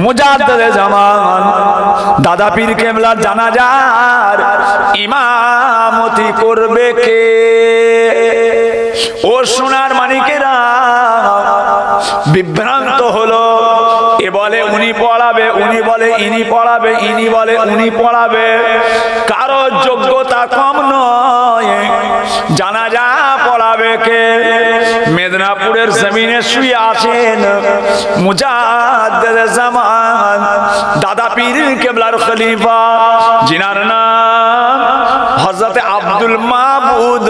মুজাদ্দিদে জামান দাদা পীর কেবলার জানাজার ইমামতি করবে কে? ও সোনার মানিকেরা, বিভ্রান্ত হলো। এ বলে উনি পড়াবে, উনি বলে ইনি পড়াবে, ইনি বলে উনি পড়াবে। কারো যোগ্যতা কম নয়, জানাজা পড়াবে কে? মেদিনীপুরের জমিনে শুয়ে আছেন মুজাদ্দিদে জামান দাদা পীর কেবলার খলিফা, জিনার নাম হযরত আব্দুল মাবুদ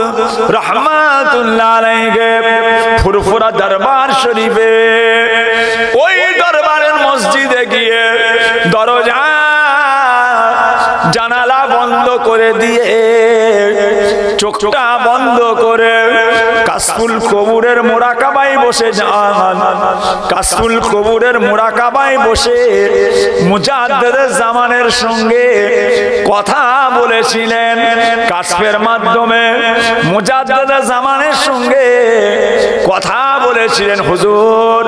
রাহমাতুল্লাহ আলাইহি। ফুরফুরা দরবার শরীফে, ওই দরবারের মসজিদে গিয়ে দরজা জানালা বন্ধ করে দিয়ে, চোখটা বন্ধ করে কাশফুল কবুরের মুরাকাবায় বসে যান। কাশফুল কবুরের মুরাকাবায় বসে মুজাদ্দিদে জামানের সঙ্গে কথা বলেছিলেন। কাশফের মাধ্যমে মুজাদ্দিদে জামানের সঙ্গে কথা বলেছিলেন, হুজুর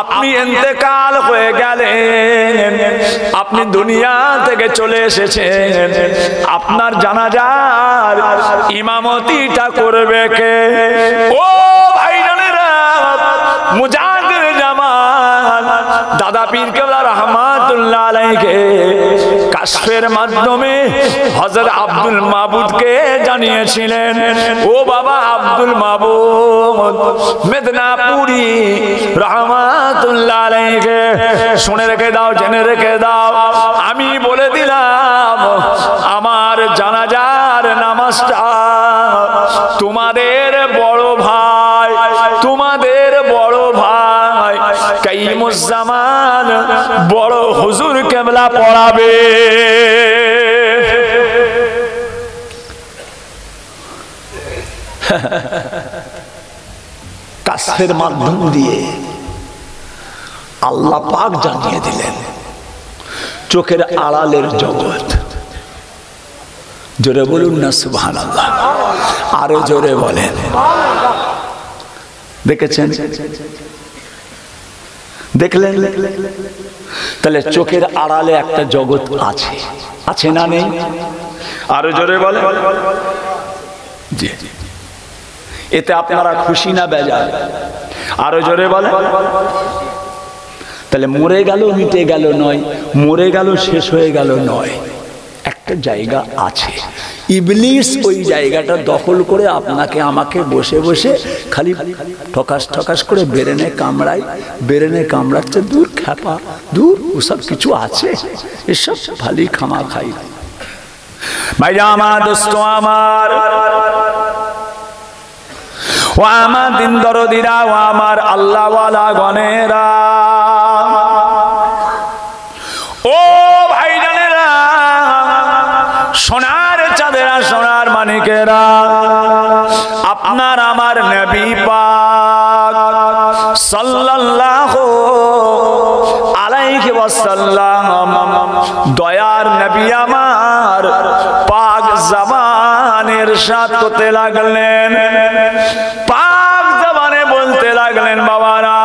আপনি ইন্তেকাল হয়ে গেলেন, আপনি দুনিয়া থেকে চলে এসেছেন, আপনার জানাজার ইমামতিটা করবে কে? ও ভাইজানেরা, মুজাদ্দিদে জামান দাদা পীর কেবলা রাহমাতুল্লাহ আলাইহি কাশফের মাধ্যমে হযরত আব্দুল মাবুদকে জানিয়েছিলেন, ও বাবা আব্দুল মাবুদ মেদিনীপুরি রাহমাতুল্লাহ আলাইহি, শুনে রেখে দাও, জেনে রেখে দাও, আমি বলে দিলাম আমার জানাজার নামাজটা তোমাদের বড় ভাই, তোমাদের বড় ভাই কাইমুজ্জামান বড় হুজুর কেবলা পড়াবে। কাশফের মাধ্যম দিয়ে আল্লাহ পাক জানিয়ে দিলেন চোখের আড়ালের জগৎ। জোরে বলুন না সুবহানাল্লাহ, আরো জোরে বলেন। দেখেছেন, দেখলেন? তাহলে চোখের আড়ালে একটা জগৎ আছে, আছে না নেই? আরো জোরে বলেন। জি, এতে আপনারা খুশি না বেজার? আরো জোরে বলেন। তাহলে মরে গেল মিটে গেল নয়, মরে গেল শেষ হয়ে গেল নয়, একটা জায়গা আছে। ইবলিস ওই জায়গাটা দখল করে আপনাকে আমাকে বসে বসে খালি ঠকাস ঠকাস করে বেরেনে কামড়ায়, বেরেনে কামড়াচ্ছে, দূর খ্যাপা দূর, ওসব কিছু আছে, এসব খালি খামা খাই। ভাইয়া আমার, দোস্ত আমার, ও আমার দিন দরদিরা, ও আমার আল্লাহওয়ালা গণেরা, ও ভাইজানেরা, সোনার চাঁদেরা, সোনার মানিকেরা, আপনার আমার নবী পাক সাল্লাল্লাহু আলাইহি ওয়াসাল্লাম, দয়ার নবী আমার পাক জবানের ইরশাদ করতে লাগলেন, পাক জবানে বলতে লাগলেন, বাবারা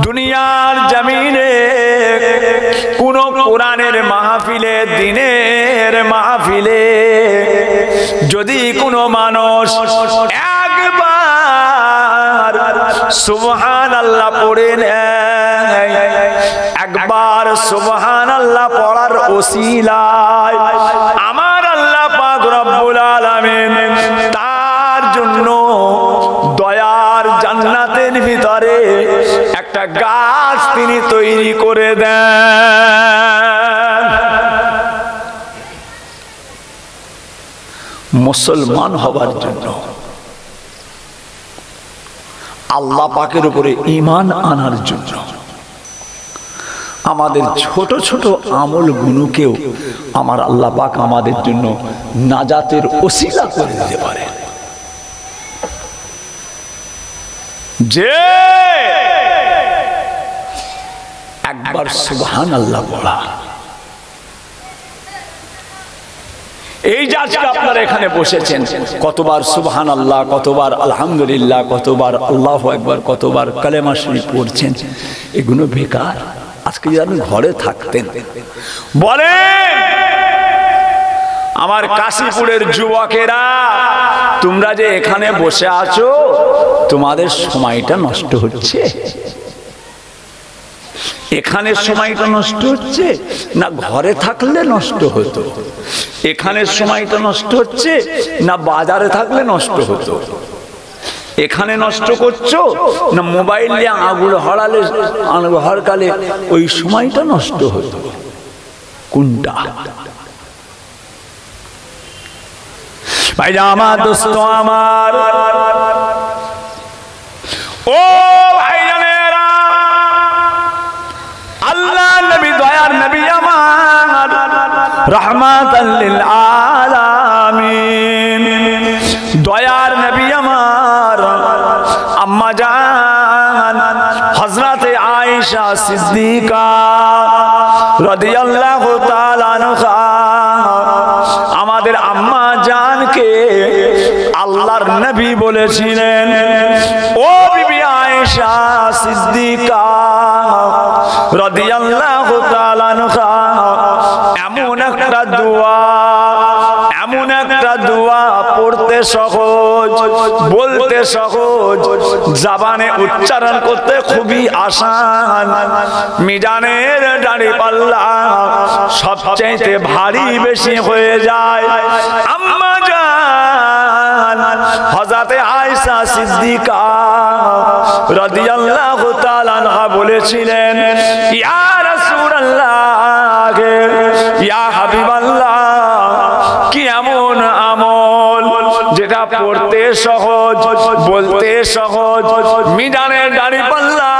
দুনিয়ার জমিনে কোন কোরআনের মাহফিলে, দিনের মাহফিলে যদি কোনো মানুষ একবার সুবহানাল্লাহ পড়ে নেয়, একবার সুবহানাল্লাহ পড়ার ওসিলায় আমার আল্লাহ পাক রব্বুল আলামিন তার জন্য দয়ার জান্নাতের ভিতরে একটা গাছ তিনি তৈরি করে দেন। মুসলমান হবার জন্য, আল্লাহ পাকের উপরে ঈমান আনার জন্য আমাদের ছোট ছোট আমল গুণকেও আমার আল্লাহ পাক আমাদের জন্য নাজাতের ওসিলা করে দিতে পারে। যে একবার সুবহানাল্লাহ পড়া, এই যে আজকে আপনারা এখানে বসেছেন, কতবার সুবহানাল্লাহ, কতবার আলহামদুলিল্লাহ, কতবার আল্লাহু আকবার, কতবার কালেমা শরীফ পড়ছেন, এগুলো বেকার? আজকে যদি আপনি ঘরে থাকতেন, বলেন আমার কাশীপুরের যুবকেরা, তোমরা যে এখানে বসে আছো, তোমাদের সময়টা নষ্ট হচ্ছে? এখানে সময়টা নষ্ট হচ্ছে না ঘরে থাকলে নষ্ট হতো? এখানে সময়টা নষ্ট হচ্ছে না বাজারে থাকলে নষ্ট হতো? এখানে নষ্ট করছো না মোবাইল নিয়ে আঙুল হড়ালে হরকালে ওই সময়টা নষ্ট হতো? কোনটা? ভাই আমার দোস্ত আমার, ও ভাই জানেরা, আল্লাহ নবী দয়ার নবী আমার, রাহমাতাল লিল আলামিন, দয়ার নবী আমার, আম্মা জান হযরতে আয়েশা সিদ্দিকা রাদিয়াল্লাহু তাআলা আনহা, আমাদের আম্মা জানকে আল্লাহর নবী বলেছিলেন, ও বিবি আয়েশা সিদ্দিকা রাদিয়াল্লাহু তাআলা আনহা, এমন একটা দোয়া, এমন একটা দোয়া পড়তে সহজ, বলতে সহজ, জবানে উচ্চারণ করতে খুবই আসান, মিজানের দাঁড়িপাল্লা সবচেয়ে ভারী বেশি হয়ে যায়। আম্মা জান হযরতে আয়েশা সিদ্দিকা রাদিয়াল্লাহু তাআলা আনহা বলেছিলেন, ইয়া রাসূলুল্লাহ, ইয়া হাবিবাল্লাহ, কি এমন আমল যেটা পড়তে সহজ, বলতে সহজ, মিজানের দাঁড়িপাল্লা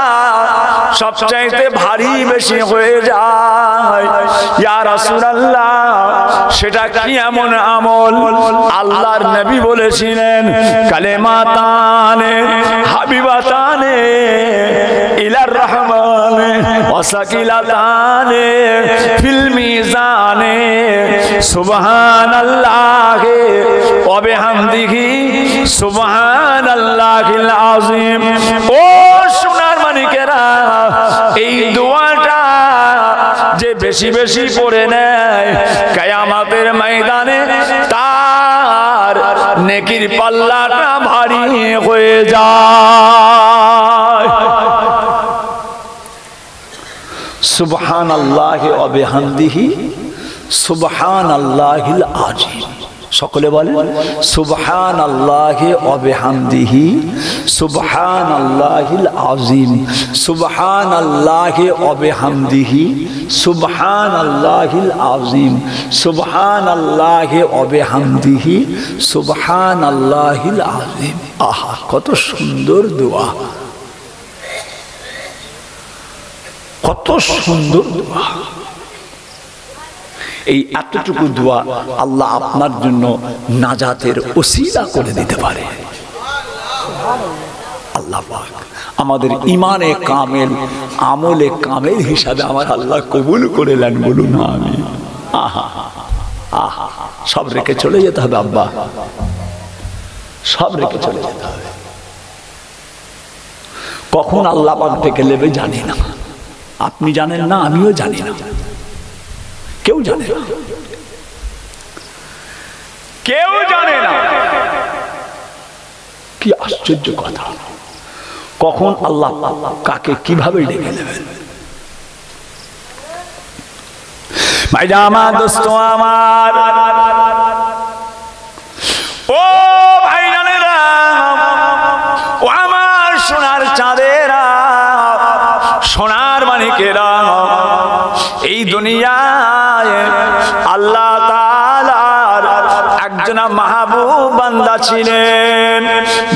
সবচাইতে ভারী বেশি হয়ে যায়? ইয়া রাসূলুল্লাহ, সেটা কি এমন আমল? আল্লাহর নবী বলেছিলেন, কালেমাতানে হাবিবাতানে ইলার রহমানে ওয়া সাকিলাতানে ফিল মিজানে সুবহানাল্লাহি ওয়া বিহামদিহি সুবহানাল্লাহিল আযীম। ও সোনার মানিকেরা, এই দোয়াটা যে বেশি বেশি পড়ে নেয়, কিয়ামতের ময়দানে তার নেকির পাল্লাটা ভারী হয়ে যায়। সুবহানাল্লাহি ওয়া বিহামদিহি সুবহানাল্লাহিল আযীম। সকলে বলেন সুবহানাল্লাহি ওয়া বিহামদিহি সুবহানাল্লাহিল আযীম, সুবহানাল্লাহি ওয়া বিহামদিহি সুবহানাল্লাহিল আযীম, সুবহানাল্লাহি ওয়া বিহামদিহি সুবহানাল্লাহিল আযীম। আহা, কত সুন্দর দোয়া, কত সুন্দর দোয়া। এই এতটুকু দোয়া আল্লাহ আপনার জন্য নাজাতের ওসিলা করে দিতে পারে। আল্লাহ পাক আমাদের ইমানে কামেল, আমলে কামেল হিসাবে আমার আল্লাহ কবুল করে নেন, বলুন আমিন। আহা আহা, সব রেখে চলে যেতে হবে আব্বা, সব রেখে চলে যেতে হবে। কখন আল্লাহ পাক থেকে নেবে জানি না, আপনি জানেন না, আমিও জানি না, কেউ জানে না, কেউ জানে না। কি আশ্চর্য কথা, কখন আল্লাহ কাকে কিভাবে ডেকে নেবেন। ভাইরা আমার, দোস্ত আমার, ও ভাই জানেরা, ও আমার সোনার চাঁদেরা, সোনার মানিকেরা, এই দুনিয়ায় আল্লাহ তাআলার একজন মাহবুব বান্দা ছিলেন,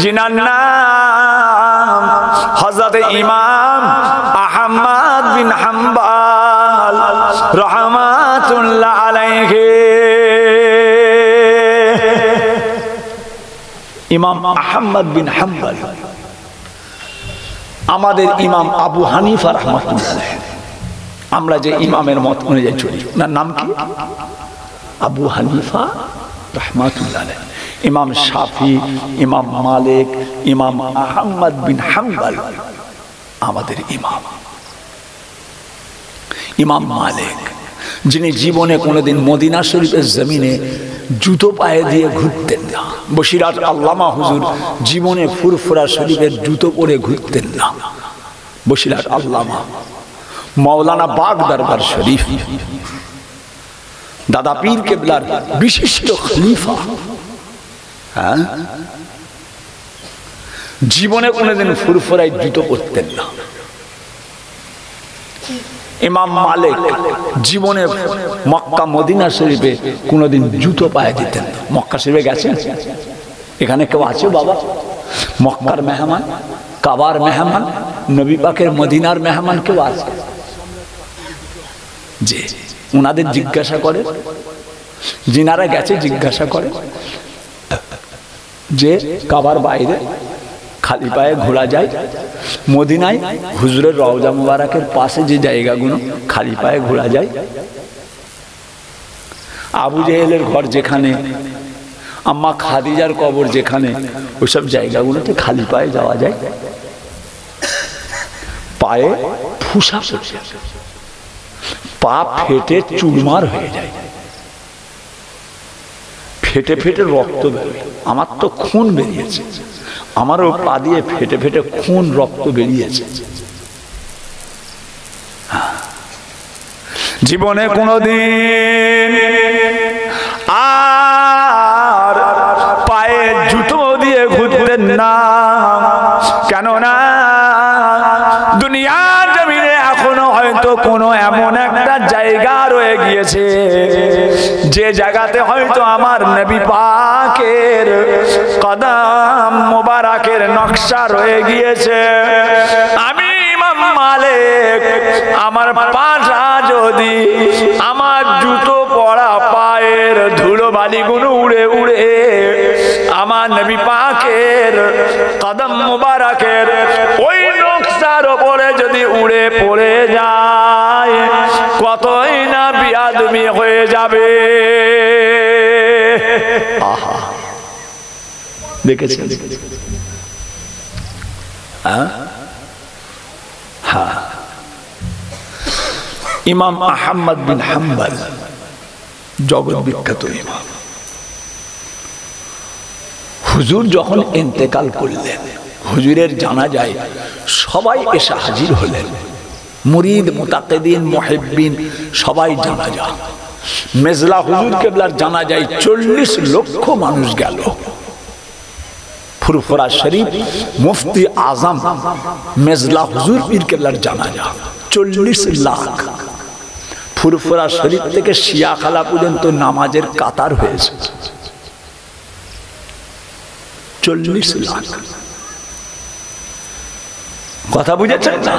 যিনার নাম হযরত ইমাম আহমদ বিন হাম্বল রাহমাতুল্লাহ আলাইহি। ইমাম আহমদ বিন হাম্বল আমাদের ইমাম আবু হানিফা রাহমাতুল্লাহ আলাইহি। আমরা যে ইমামের মত অনুযায়ী চলি, ওনার নাম কি? আবু হানিফা রাহমাতুল্লাহ আলাইহি। ইমাম শাফি, ইমাম মালিক, ইমাম আহমদ বিন হাম্বল আমাদের ইমাম। ইমাম মালিক, যিনি জীবনে কোনোদিন মদিনা শরীফের জমিনে জুতো পায়ে দিয়ে ঘুরতেন না। বসিরহাট আল্লামা হুজুর জীবনে ফুরফুরা শরীফের জুতো পরে ঘুরতেন না। বসিরহাট আল্লামা মাওলানা বাগ দরবার শরীফ, দাদা পীর কেবলার বিশিষ্ট খলিফা, হ্যাঁ, জীবনে কোনোদিন ফুরফুরায় জুতো পরতেন না। ইমাম মালিক জীবনে মক্কা মদিনা শরীফে কোনোদিন জুতো পায়ে দিতেন না। মক্কা শরীফে গেছেন? এখানে কেউ আছে বাবা মক্কার মেহমান, কাবার মেহমান, নবী পাকের মদিনার মেহমান কেউ আছে? যে ওনাদের জিজ্ঞাসা করে, যিনারা গেছে জিজ্ঞাসা করে যে কাবার বাইরে খালি পায়ে ঘোরা যায়, মদিনায় হুজুরের রওজা মুবারকের পাশে যে জায়গাগুলো খালি পায়ে ঘোরা যায়, আবু জেহেলের ঘর যেখানে, আম্মা খাদিজার কবর যেখানে, ওইসব জায়গাগুলোতে খালি পায়ে যাওয়া যায়? পায়ে ফুসা পড়ে, পা ফেটে চুরমার হয়ে যায়, ফেটে ফেটে রক্ত বেরোয়। আমার তো খুন বেরিয়েছে, আমারও পা দিয়ে ফেটে ফেটে খুন রক্ত বেরিয়েছে। জীবনে কোনোদিন আর পায়ে জুতো দিয়ে ঘুরতেন না। কেননা দুনিয়ার জমিনে এখনো হয়তো কোনো এমন একটা জায়গা রয়ে গিয়েছে যে জায়গাতে হয়তো আমার নবী পাকের কদম মোবারকের নকশা রয়ে গিয়েছে। আমি ইমাম মালিক, আমার পাটা যদি আমার জুতো পরা পায়ের ধুলো বালিগুলো উড়ে উড়ে আমার নবী পাকের কদম মোবারকের ওই নকশার ওপরে যদি উড়ে পড়ে যায়, কতই না বিয়াদবি হয়ে যাবে। আহা, দেখেছেন? হ্যাঁ, ইমাম আহমদ বিন হাম্বল জগৎ বিখ্যাত ইমাম, হুজুর যখন ইন্তেকাল করলেন, হুজুরের জানাজায় সবাই এসে হাজির হলেন, মুরিদ মুতাকিদিন মুহিব্বিন সবাই জানাজা। মেজলা হুজুর কেবলার জানাজায় 40 লক্ষ মানুষ গেল। ফুরফুরা শরীফ মুফতি আজম মেজলা হুজুর পীর কেবলার জানাজা 40 লাখ। ফুরফুরা শরীফ থেকে শিয়াখালা পর্যন্ত নামাজের কাতার হয়েছে 40 লাখ। কথা বুঝেছেন না?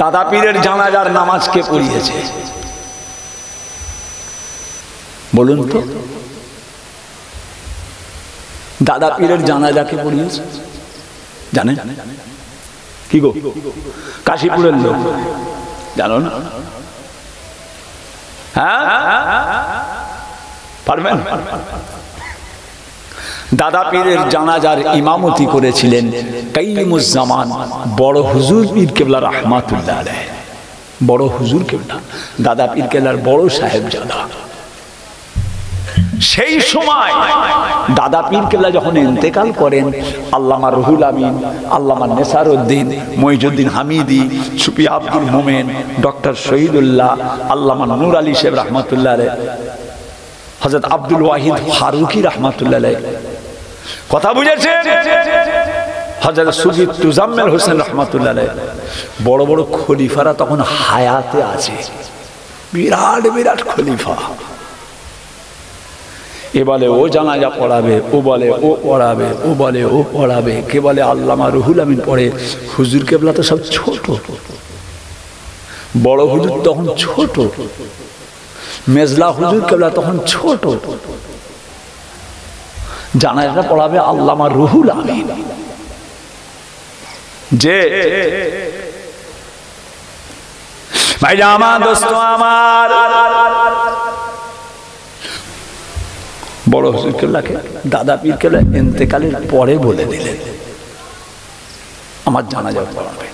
দাদা পীরের জানাজার নামাজ কে পড়িয়েছে বলুন তো? দাদা পীরের জানাজাকে পড়িয়েছে জানেন? কি গো, কাশীপুরের লোক জানো না? হ্যাঁ, পারবেন? দাদা পীরের জানাজার ইমামতি করেছিলেন কাইয়ুমুজ্জামান বড় হুজুর পীর কেবলা রাহমাতুল্লাহ আলাইহি। বড় হুজুর কেবলা দাদা পীর কেবলার বড় সাহেবজাদা। সেই সময় দাদা পীর কেবলা যখন ইন্তেকাল করেন, আল্লামা রুহুল আমিন, আল্লামা নেসারউদ্দিন, মঈজউদ্দিন হামিদি, সুফি আব্দুল মোমেন, ডক্টর শহীদুল্লাহ, আল্লামা নূর আলী সাহেব রহমাতুল্লাহ আলাইহি, হযরত আব্দুল ওয়াহিদ ফারুকি রহমাতুল্লাহ আলাইহি, কথা বুঝেছেন? হযরত সুফি তুজাম্মেল হোসেন রহমাতুল্লাহ আলাইহি, বড় বড় খলিফারা তখন হায়াতে আছে, বিরাট বিরাট খলিফা। এ বলে ও জানাজা পড়াবে, ও বলে ও পড়াবে, ও বলে ও পড়াবে, কে বলে আল্লামা রুহুল আমিন পড়ে। হুজুর কেবলা তো সব ছোট, বড় হুজুর তখন ছোট, মেজলা হুজুর কেবলা তখন ছোট। জানাজাটা পড়াবে আল্লামা রুহুল আমিন, যে ভাই আমার দোস্ত আমার বড় হুজুর কেবলাকে দাদা পীর কেবলা ইন্তেকালের পরে বলে দিলেন আমার জানাজা পড়াবে।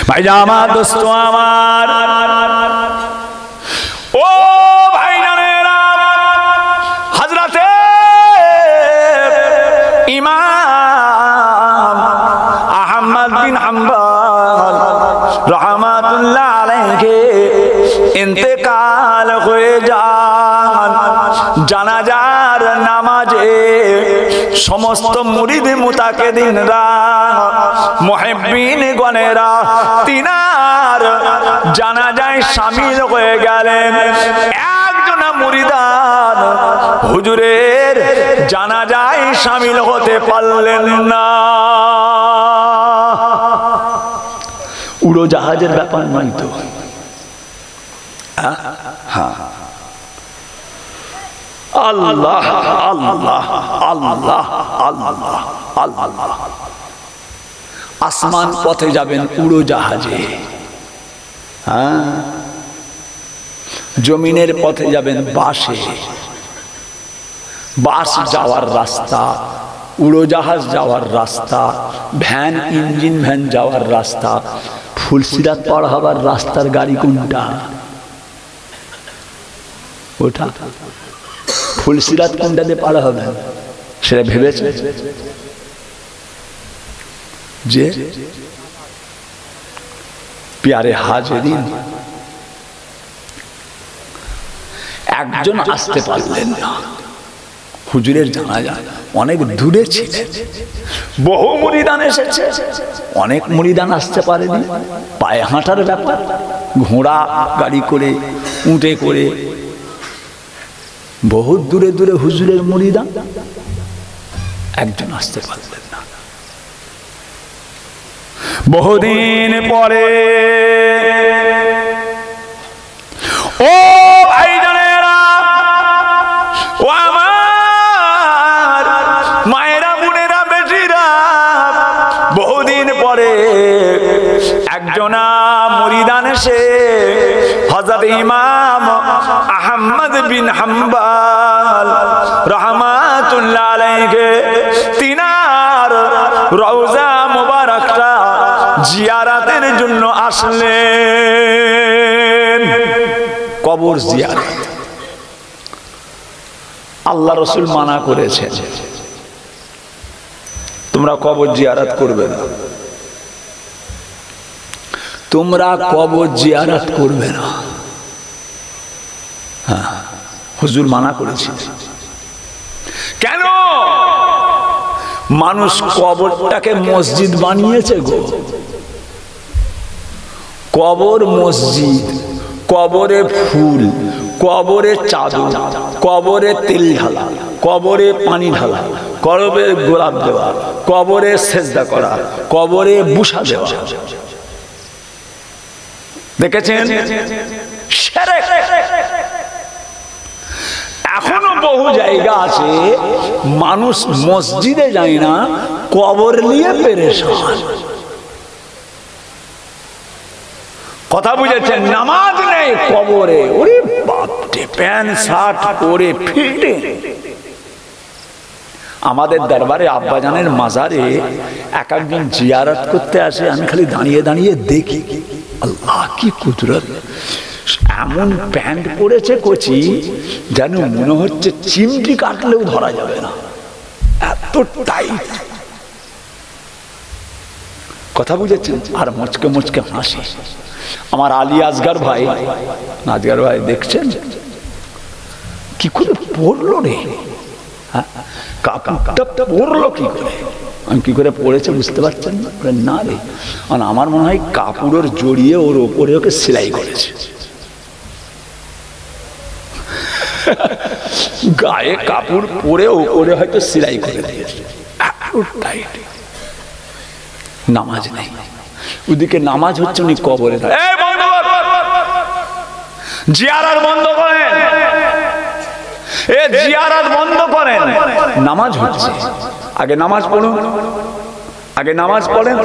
ভাইজান আমার, দোস্ত আমার, ও ভাইজানেরা, হযরতে ইমাম আহমদ বিন হাম্বল রাহমাতুল্লাহ আলাইহি ইন্তেকাল হয়ে যান। জানাজার নামাজে সমস্ত মুরিদ মুতাকিদিনরা, মুহিব্বিন গণেরা তিনার জানাজায় শামিল হয়ে গেলেন। একজন মুরিদান হুজুরের জানাজায় শামিল হতে পারলেন না। উড়োজাহাজের ব্যাপার নয় তো? হ্যাঁ, আল্লাহ আল্লাহ আল্লাহ আল্লাহ আল্লাহ। আসমান পথে যাবেন উড়োজাহাজে, হ্যাঁ, জমিনের পথে যাবেন বাসে। বাস যাওয়ার রাস্তা, উড়োজাহাজ যাওয়ার রাস্তা, ভ্যান, ইঞ্জিন ভ্যান যাওয়ার রাস্তা। ফুলসিরাত পার হবার রাস্তার গাড়ি কোনটা? ওটা। ফুলসিরাত কোনটাতে পার হবে সেটা ভেবেছে? যে প্যারে হাজেরিন, একজন আসতে পারলেন না। হুজুরের জানাজা অনেক দূরে ছিল, বহু মুরিদান এসেছে, অনেক মুরিদান আসতে পারেনি। পায়ে হাঁটার ব্যাপার, ঘোড়া গাড়ি করে, উঠে করে, বহু দূরে দূরে হুজুরের মুরিদান, একজন আসতে পারলেন না। বহুদিন পরে ও ভাইজানেরা, ও আমার মায়েরা, বোনেরা, বেটিরা, বহুদিন পরে একজনা মুরিদান এসে হযরত ইমাম আহমদ বিন হাম্বল রাহমাতুল্লাহ আলাইহি তিনার রওজা মুবারাকটা জিয়ারতের জন্য আসলেন। কবর জিয়ারত আল্লাহ রাসূল মানা করেছেন, তোমরা কবর জিয়ারত করবে না, তোমরা কবর জিয়ারত করবে না। হ্যাঁ, হুজুর মানা করেছে। কেন? মানুষ কবরটাকে মসজিদ বানিয়েছে গো। কবর মসজিদ, কবরে ফুল, কবরে চাদর, কবরে তেল ঢালা, কবরে পানি ঢালা, কবরে গোলাপ দেওয়া, কবরে সেজদা করা, কবরে বুসা দেওয়া, দেখেছেন? এখনো বহু জায়গা আছে মানুষ মসজিদে যায় না, কবর নিয়ে পেরেশান। কথা বুঝেছেন? নামাজ নেই কবরে, ওরে বাপরে, প্যান্ট শার্ট পরে ফিটে। আমাদের দরবারে আব্বাজানের মাজারে এক একজন জিয়ারত করতে আসে, আমি খালি দাঁড়িয়ে দাঁড়িয়ে দেখি, আল্লাহ কি কুদরত! এমন প্যান্ট পরেছে কচি, যেন মনে হচ্ছে চিমটি কাটলেও ধরা যাবে না, এত টাইট। কথা বুঝেছেন? আর মুচকে মুচকে হাসি। আমার আলী আসগার ভাই, আসগার ভাই দেখছেন কি করে পড়লো রে, কাপড়টা পড়লো কি করে? আমি কি করে পড়েছে বুঝতে পারছেন না রে? আমার মনে হয় কাপড়ের জড়িয়ে ওর ওপরে ওকে সেলাই করেছে, গায়ে কাপড় পরে ওপরে হয়তো সেলাই করে দিয়েছে। নামাজ নেই, ওদিকে নামাজ হচ্ছে উনি কবরে। জিয়ারত বন্ধ করেন, জিয়ারত বন্ধ করেন। নামাজ হচ্ছে, আগে নামাজ পড়ুন, আগে নামাজ পড়েন,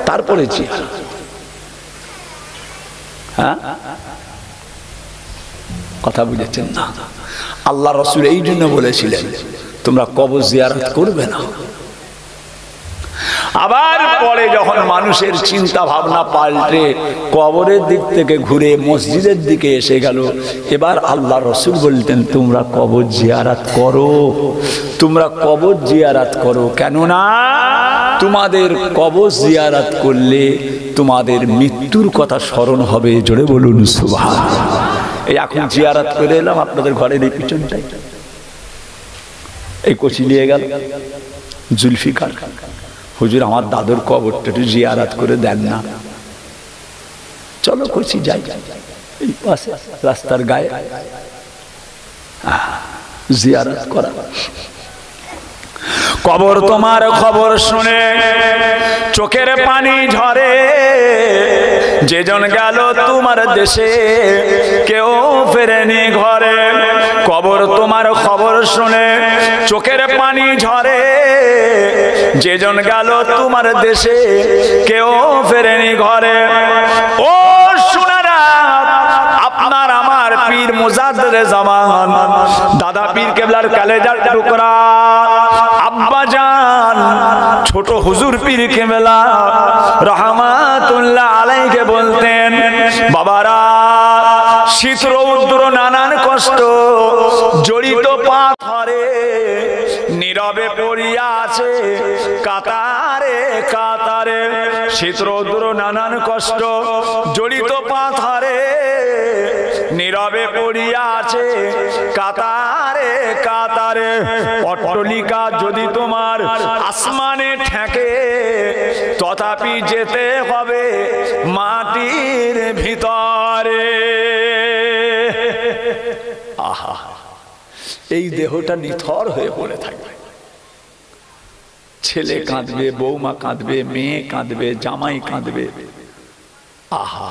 তারপরে জিয়ারত। হ্যাঁ, কথা বুঝেছেন না? আল্লাহ রাসূল এই জন্য বলেছিলেন তোমরা কবর জিয়ারত করবে না। আবার পরে যখন মানুষের চিন্তা ভাবনা পাল্টে কবরের দিক থেকে ঘুরে মসজিদের দিকে এসে গেল, এবার আল্লাহ রসুল বলতেন তোমরা কবর জিয়ারাত করো, তোমরা কবর জিয়ারাত করো, কেননা তোমাদের কবর জিয়ারাত করলে তোমাদের মৃত্যুর কথা স্মরণ হবে। জোরে বলুন সুবহানাল্লাহ। এই এখন জিয়ারাত করে এলাম আপনাদের ঘরের এই পিছনটাই, এই কচি নিয়ে গেল জুলফিকার, হুজুর আমার দাদুর কবরটা একটু জিয়ারাত করে দেন না। চলো কচি যাই, এই পাশে রাস্তার গায়ে জিয়ারাত করা। কবর তোমার খবর শুনে চোখের পানি ঝরে, যেজন গেল তোমার দেশে কেউ ফেরেনি ঘরে। কবর তোমার খবর শুনে চোখের পানি ঝরে, যেজন গেল তোমার দেশে কেউ ফেরেনি ঘরে। ও শোনারা, আপনার আমার পীর মুজাদ্দেদ জামান দাদা পীর কেবলার কালেজার টুকরা আব্বা জান ছোট হুজুর পীর কেবলা রহমাতুল্লাহ আলাইহি বলতেন, বাবারা শীত রৌদ্র নানান কষ্ট জড়িত পাথরে নীরবে পড়িয়া আছে কাতারে কাতারে। শীত রৌদ্র নানান কষ্ট জড়িত পাথরে নীরবে পড়িয়া আছে কাতারে কাতারে। অট্টালিকা যদি তোমার আসমানে ঠেকে, তথাপি যেতে হবে মাটির ভিতরে। আহা, এই দেহটা নিথর হয়ে পড়ে থাকবে। ছেলে কাঁদবে, বৌমা কাঁদবে, মেয়ে কাঁদবে, জামাই কাঁদবে। আহা,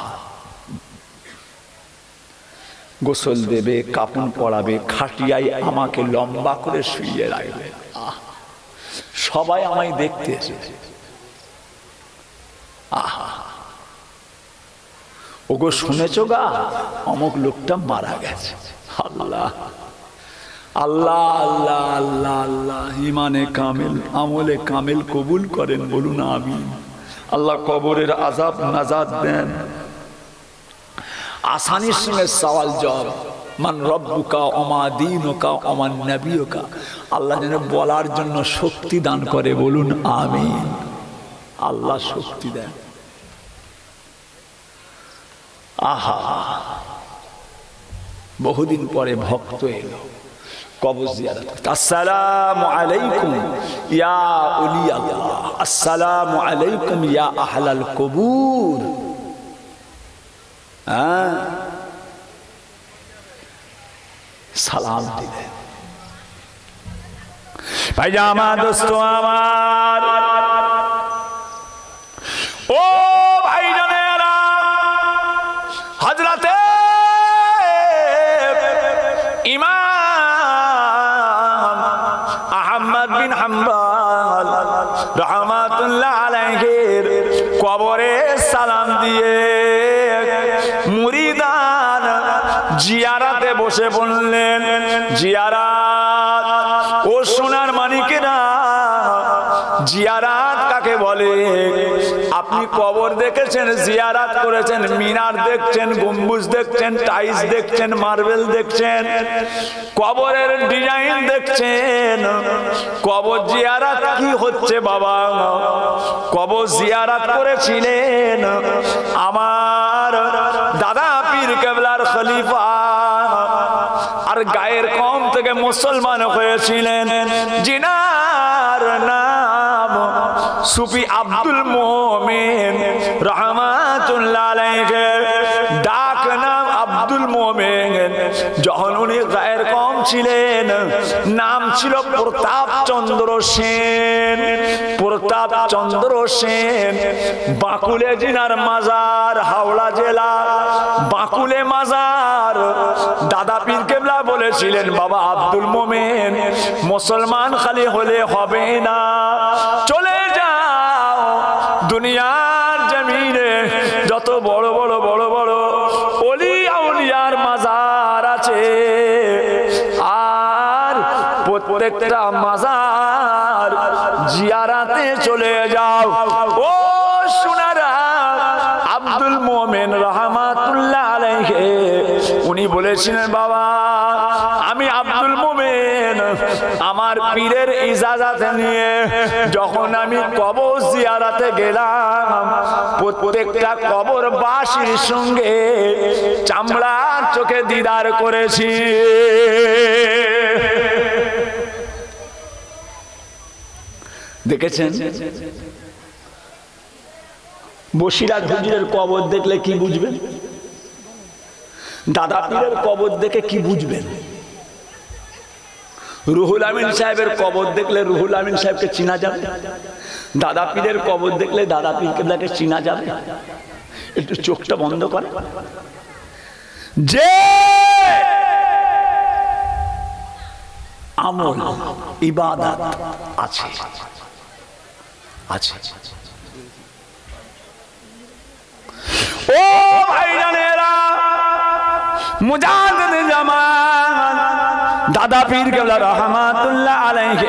গোসল দেবে, কাপন পরাবে, খাটিয়ায় আমাকে লম্বা করে শুইয়ে রাখবে। সবাই আমায় দেখতে এসেছে। আহা, ওগো শুনেছো গা অমুক লোকটা মারা গেছে। আল্লাহ আল্লাহ আল্লাহ আল্লাহ আল্লাহ, ইমানে কামেল আমলে কামেল কবুল করেন, বলুন আমিন। আল্লাহ কবরের আযাব নাজাত দেন। আসানির সঙ্গে সওয়াল জবাব, মান রব্বুকা ওমা দীনুকা ওমান নবিয়ুকা, আল্লাহ যেন বলার জন্য শক্তি দান করে, বলুন আমিন। আল্লাহ শক্তি দেন। আহা, বহুদিন পরে ভক্ত এলো কবর জিয়ারত করতে। আসসালামু আলাইকুম ইয়া উলি আল্লাহ, আসসালামু আলাইকুম ইয়া আহলাল কবুর। সালাম দিলেন। ভাইজামা দোস্ত আমার, ও ভাইজানেরা, হযরতে ইমাম আহমদ বিন হাম্বল রাহমাতুল্লাহ আলাইহির কবরে সালাম দিয়ে মুরিদান জিয়ারাতে বসে বললেন, জিয়ারাত, ও সোনার মানিকেরা, জিয়ারাত কাকে বলে? আপনি কবর দেখেছেন, জিয়ারাত করেছেন, মিনার দেখছেন, গম্বুজ দেখছেন, টাইলস দেখছেন, মার্বেল দেখছেন, কবরের ডিজাইন দেখছেন। কবর জিয়ারাত কি হচ্ছে বাবা? কবর জিয়ারাত করেছিলেন আমার দাদা পীর কেবলার খলিফা, আর গায়ের কম থেকে মুসলমান হয়েছিলেন, জিনার নাম সুফি আব্দুল মোমেন রহমাতুল্লাহ আলাইহি, ডাক নাম আব্দুল মোমেন। যখন উনি গায়ের কম ছিলেন, নাম ছিল প্রতাপ চন্দ্র সেন। প্রতাপ চন্দ্র সেন, বাঁকুড়ে জিনার মাজার, হাওড়া জেলা বাঁকুড়ে মাজার। দাদা পীর কেবলা বলেছিলেন, বাবা আব্দুল মোমেন, মুসলমান খালি হলে হবে না, চলে যাও দুনিয়ার জমিনে যত বড় বড় বড় বড় ওলি আউলিয়ার মাজার আছে, আর প্রত্যেকটা মাজার জিয়ারাতে চলে যাও। ও সোনারা, আব্দুল মোমেন রহমাতুল্লাহ আলাইহি উনি বলেছিলেন, বাবা আমি আব্দুল মোমেন আমার পীরের ইজাজত নিয়ে যখন আমি কবর জিয়ারাতে গেলাম, প্রত্যেকটা কবরবাসীর সঙ্গে চামড়ার চোখে দিদার করেছি। দেখেছেন? বসিরহাট হুজুরের কবর দেখলে কি বুঝবেন? দাদা পীরের কবর দেখে কি বুঝবেন? রুহুল আমিন সাহেবের কবর দেখলে রুহুল আমিন সাহেবকে চিনা যাবে? দাদা পীরের কবর দেখলে দাদা পীরকে চিনা যাবে? একটু চোখটা বন্ধ করে। যে আমল ইবাদত আছে আছে ও ভাইজানেরা, মুজাদ্দিদ জামান দাদা পীর কেবলা রহমাতুল্লাহ আলাইহি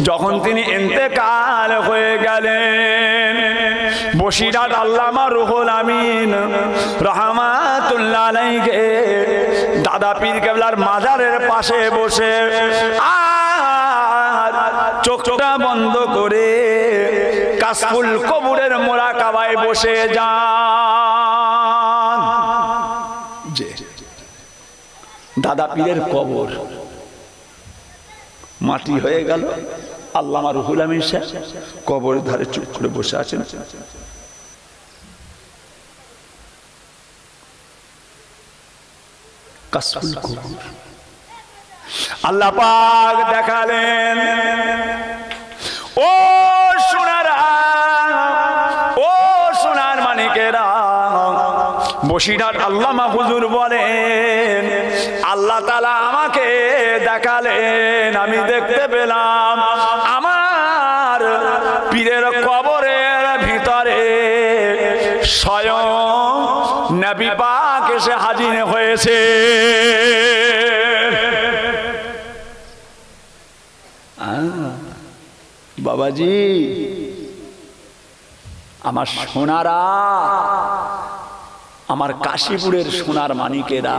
যখন তিনি ইন্তেকাল হয়ে গেলেন, বসিরহাট আল্লামা রুহুল আমিন রহমাতুল্লাহ আলাইহি দাদা পীর কেবলার মাজারের পাশে বসে আর চোখটা বন্ধ করে কাশফুল কবরের মোরাকাবায় বসে যান। যে দাদা পীরের কবর মাটি হয়ে গেল, আল্লামা রুহুল আমিন সাহেব কবরের ধারে চুপ করে বসে আছেন। কাশফুল কবর আল্লাহ পাক দেখালেন, ও সোনারা, ও সোনার মানিকেরা, বসিরহাট আল্লামা হুজুর বলেন আল্লাহ তাআলা আমাকে দেখালেন, আমি দেখতে পেলাম আমার পীরের কবরের ভিতরে স্বয়ং নবী পাক এসে হাজির হয়েছে। বাবাজি, আমার সোনারা, আমার কাশীপুরের সোনার মানিকেরা,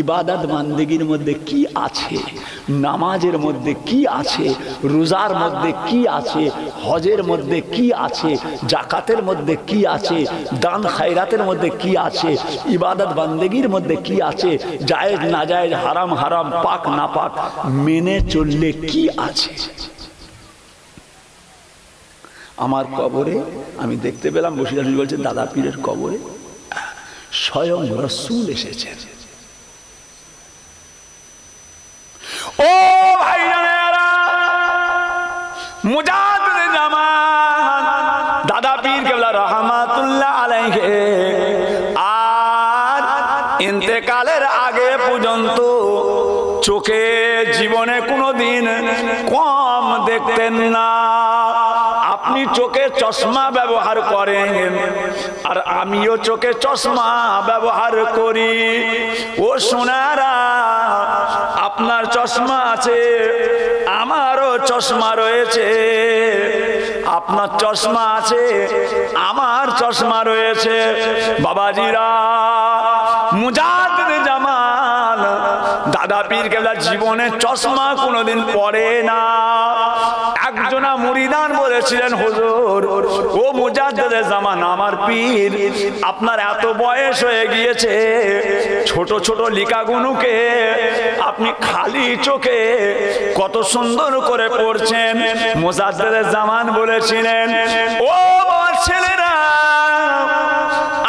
ইবাদত বান্দেগীর মধ্যে কি আছে, নামাজের মধ্যে কি আছে, রোজার মধ্যে কি আছে, হজের মধ্যে কি আছে, জাকাতের মধ্যে কি আছে, দান খায়রাতের মধ্যে কি আছে, ইবাদত বান্দেগীর মধ্যে কি আছে, জায়েজ না জায়েজ, হারাম হারাম, পাক না পাক মেনে চললে কি আছে। আমার কবরে আমি দেখতে পেলাম, বসিরহাট বলছেন দাদা পীরের কবরে স্বয়ং রাসূল এসেছেন। ও ভাইরা, মুজাদ্দিদ জামান দাদা পীর কেবলা রহমাতুল্লাহ আলাইহি আর ইন্তেকালের আগে পর্যন্ত চোখে জীবনে কোনোদিন কম দেখতেন না। আপনি চোখে চশমা ব্যবহার করেন আর আমিও চোখে চশমা ব্যবহার করি। ও সোনারা, আপনার চশমা আছে, আমারও চশমা রয়েছে, আপনার চশমা আছে, আমার চশমা রয়েছে। বাবাজিরা, মুজাদ্দিদ জামান দাদা পীর কেবলা জীবনে চশমা কোনোদিন পরে না। একজনা মুরিদান বলেছিলেন, হুজুর ও মুজাদ্দিদ জামান আমার পীর, আপনার এত বয়স হয়ে গিয়েছে, ছোট ছোট লিকাগুনুকে আপনি খালি চোখে কত সুন্দর করে পড়ছেন। মুজাদ্দিদ জামান বলেছিলেন, ও ছেলেরা,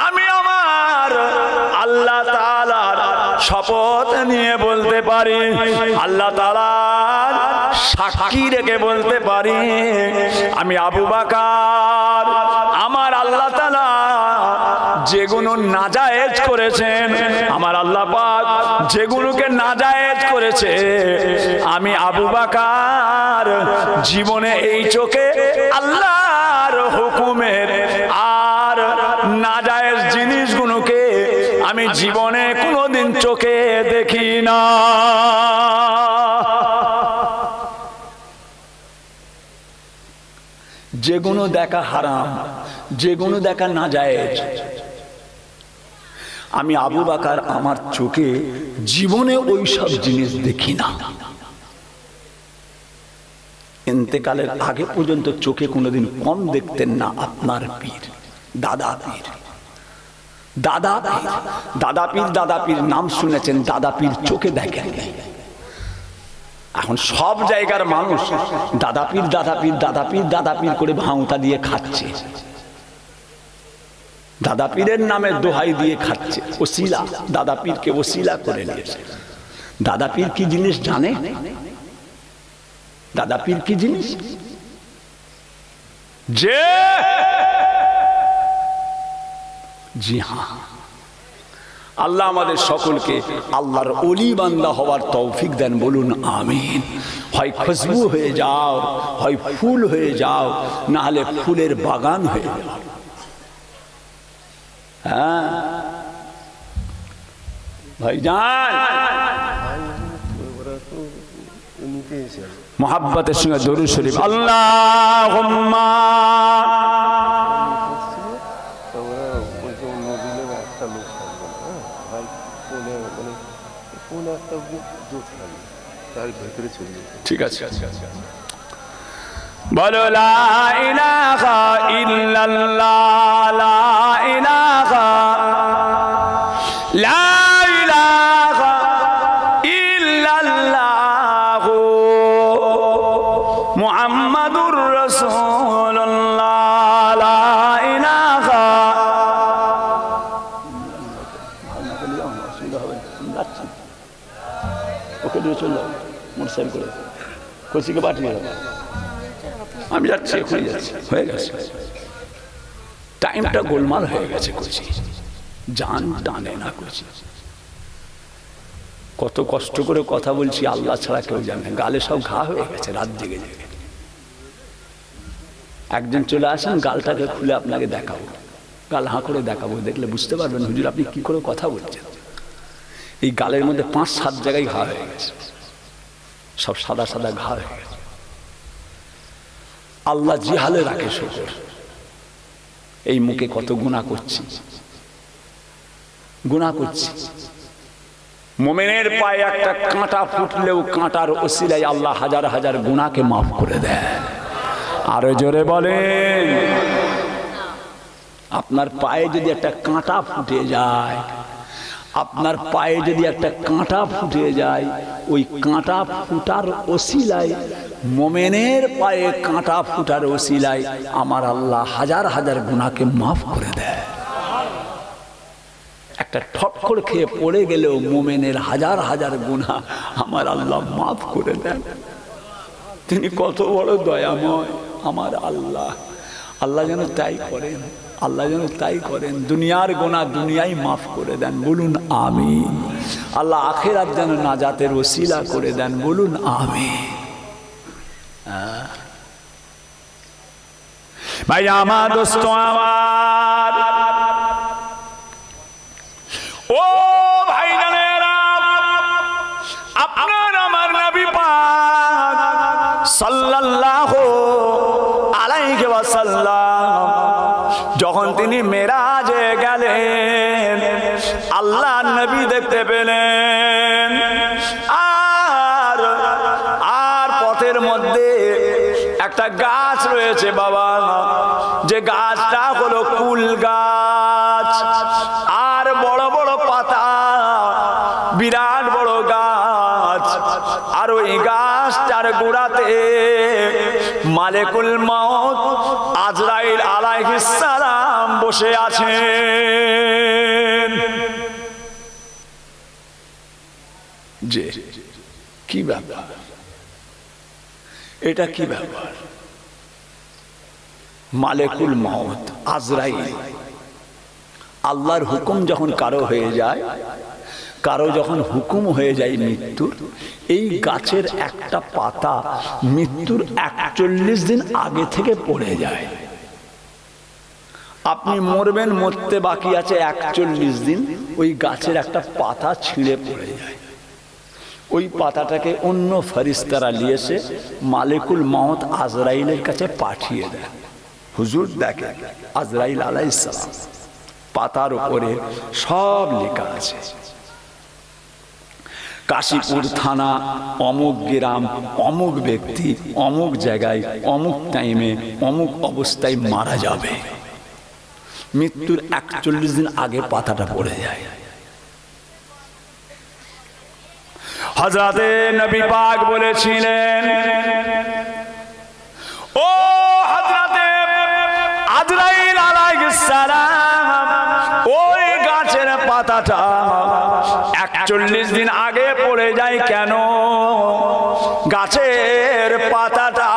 আমি আমার আল্লাহ তাআলার শপথ নিয়ে বলতে পারি, আল্লাহ তাআলার সাক্ষী রেখে বলতে পারি, আমি আবু বকর আমার আল্লাহ তাআলা যেগুলো নাজায়েজ করেছেন, আমার আল্লাহ পাক যেগুলোকে নাজায়েজ করেছে, আমি আবু বকর জীবনে এই চোখে আল্লাহর হুকুমের আর নাজায়েজ জিনিসগুলোকে আমি জীবনে কোনোদিন চোখে দেখি না। যেগুলো দেখা হারাম, যেগুলো দেখা নাজায়েজ। আমি আবু বকর আমার চোখে জীবনে ওই সব জিনিস দেখি না। ইন্তেকালের আগে পর্যন্ত চোখে কোনোদিন কম দেখতেন না আপনার পীর, দাদা পীর। দাদা পীর, দাদা পীর, দাদা পীর নাম শুনেছেন, দাদা পীর চোখে দেখেন। এখন সব জায়গার মানুষ দাদা পীর, দাদা পীর, দাদা পীর, দাদা পীর করে ভাঁওতা দিয়ে খাচ্ছে, দাদা পীরের নামে দোহাই দিয়ে খাচ্ছে, ওসিলা, দাদা পীরকে ওসিলা করে নিয়েছে। দাদা পীর কি জিনিস জানে? দাদা পীর কি জিনিস? যে জি হ্যাঁ, আল্লাহ আমাদের সকলকে আল্লাহর ওলি বান্দা হওয়ার তৌফিক দেন, বলুন আমিন। হয় খুশবু হয়ে যাও, হয় ফুল হয়ে যাও, না হলে ফুলের বাগান হয়ে যাও। হ্যাঁ ভাইজান, মোহাব্বতের সঙ্গে দরুদ শরীফ আল্লাহুম্মা। ঠিক আছে, বলো লা ইলাহা ইল্লাল্লাহ, লা ইলাহা, লা ইলাহা ইল্লাল্লাহ মুহাম্মাদুর রাসূলুল্লাহ, লা ইলাহা। ওকে দিয়ে চল মোটরসাইকেল করে কোচিকে পাঠিয়ে দেবো। আমি যাচ্ছি, এখনই যাচ্ছি, হয়ে গেছে, টাইমটা গোলমাল হয়ে গেছে। কোচি জান টানে না। কোচি কত কষ্ট করে কথা বলছি, আল্লাহ ছাড়া কেউ জানে। গালে সব ঘা হয়ে গেছে রাত জেগে জেগে। একদিন চলে আসেন, গালটাকে খুলে আপনাকে দেখাবো, গাল হাঁ করে দেখাবো, দেখলে বুঝতে পারবেন হুজুর আপনি কি করে কথা বলছেন। এই গালের মধ্যে 5-7 জায়গায় ঘা হয়ে গেছে, সব সাদা সাদা ঘা হয়ে গেছে। আল্লাহ জিহালে রাখে শুকর। এই মুখে কত গুনাহ করছি, গুনাহ করছি। মুমিনের পায়ে একটা কাঁটা ফুটলেও কাঁটার ওসিলায় আল্লাহ হাজার হাজার গুনাহকে মাফ করে দেয়। আরো জোরে বলেন, আপনার পায়ে যদি একটা কাঁটা ফুটে যায়, আপনার পায়ে যদি একটা কাঁটা ফুটে যায়, ওই কাঁটা ফুটার ওসিলায়, মোমেনের পায়ে কাঁটা ফুটার ওসিলায় আমার আল্লাহ হাজার হাজার গুনাহকে মাফ করে দেয়। একটা ঠক্কর খেয়ে পড়ে গেলেও মোমেনের হাজার হাজার গুনাহ আমার আল্লাহ মাফ করে দেন। তিনি কত বড় দয়াময় আমার আল্লাহ। আল্লাহ যেন তাই করেন, আল্লাহ যেন তাই করেন। দুনিয়ার গুনাহ দুনিয়ায় মাফ করে দেন, বলুন আমিন। আল্লাহ আখিরাত যেন নাজাতের ওসিলা করে দেন, বলুন আমিন। ভাই আমার দোস্ত আমার, ও ভাই জানেরা, আপনার আমার নবী পাক সাল্লাল্লাহু আলাইহি ওয়াসাল্লাম যখন তিনি মেরাজে গেলেন, আল্লাহ নবী দেখতে পেলেন। আর পথের মধ্যে একটা গাছ রয়েছে বাবা, যে গাছটা হলো কুল গাছ, আর বড় বড় পাতা, বিরাট বড় গাছ। আর ওই গাছটার গোড়াতে মালেকুল মউত আজরাইল আলাইহিস সালাম বসে আছেন। যে কি ব্যাপার, এটা কি ব্যাপার? মালেকুল মউত আজরাইল, আল্লাহর হুকুম যখন কারো হয়ে যায়, কারো যখন হুকুম হয়ে যায় মৃত্যুর, এই গাছের একটা পাতা মৃত্যুর 41 দিন আগে থেকে পড়ে যায়। আপনি মরবেন, মরতে বাকি আছে 41 দিন, ওই গাছের একটা পাতা ছিঁড়ে পড়ে যায়। ওই পাতাটাকে অন্য ফেরেশতারা নিয়ে এসে মালিকুল মউত আজরাইলের কাছে পাঠিয়ে দেয়। হুজুর দেখে আজরাইল আলাইহিস সালাম, পাতার উপরে সব লেখা আছে, কাশীপুর থানা, অমুক গ্রাম, অমুক ব্যক্তি, অমুক জায়গায়, অমুক টাইমে, অমুক অবস্থায় মারা যাবে। মৃত্যুর 41 দিন আগে পাতাটা পড়ে যায়। হযরতে নবী পাক বলেছিলেন, ও হযরতে আজরাইল আলাইহিস সালাম, ওই গাছের পাতাটা 41 দিন আগে পড়ে যায় কেন? গাছের পাতাটা